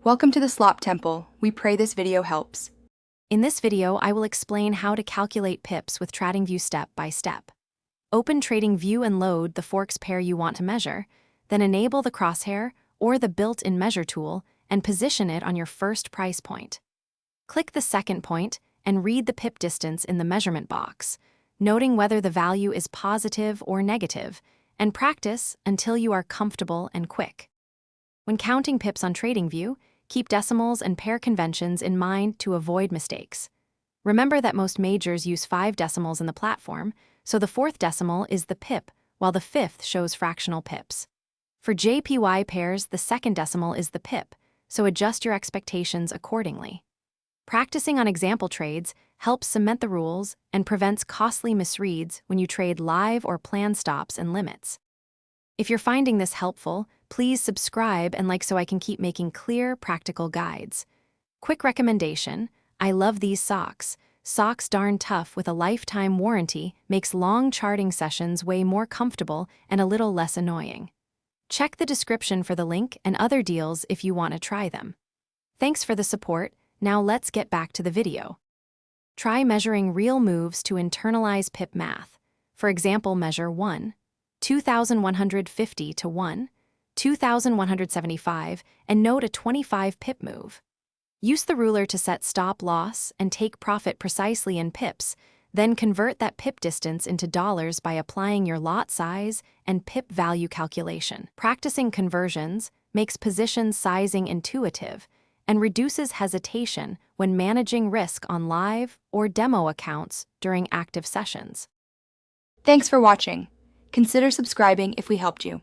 Welcome to the Slop Temple. We pray this video helps. In this video, I will explain how to calculate pips with TradingView step by step. Open TradingView and load the Forex pair you want to measure, then enable the crosshair or the built-in measure tool and position it on your first price point. Click the second point and read the pip distance in the measurement box, noting whether the value is positive or negative, and practice until you are comfortable and quick. When counting pips on TradingView, keep decimals and pair conventions in mind to avoid mistakes. Remember that most majors use 5 decimals in the platform, so the 4th decimal is the pip, while the 5th shows fractional pips. For JPY pairs, the 2nd decimal is the pip, so adjust your expectations accordingly. Practicing on example trades helps cement the rules and prevents costly misreads when you trade live or plan stops and limits. If you're finding this helpful, please subscribe and like so I can keep making clear, practical guides. Quick recommendation: I love these socks. Socks darn tough with a lifetime warranty makes long charting sessions way more comfortable and a little less annoying. Check the description for the link and other deals if you want to try them. Thanks for the support. Now let's get back to the video. Try measuring real moves to internalize pip math. For example, measure 1, 2,150 to 1, 2,175, and note a 25 pip move. Use the ruler to set stop loss and take profit precisely in pips, then convert that pip distance into dollars by applying your lot size and pip value calculation. Practicing conversions makes position sizing intuitive and reduces hesitation when managing risk on live or demo accounts during active sessions. Thanks for watching. Consider subscribing if we helped you.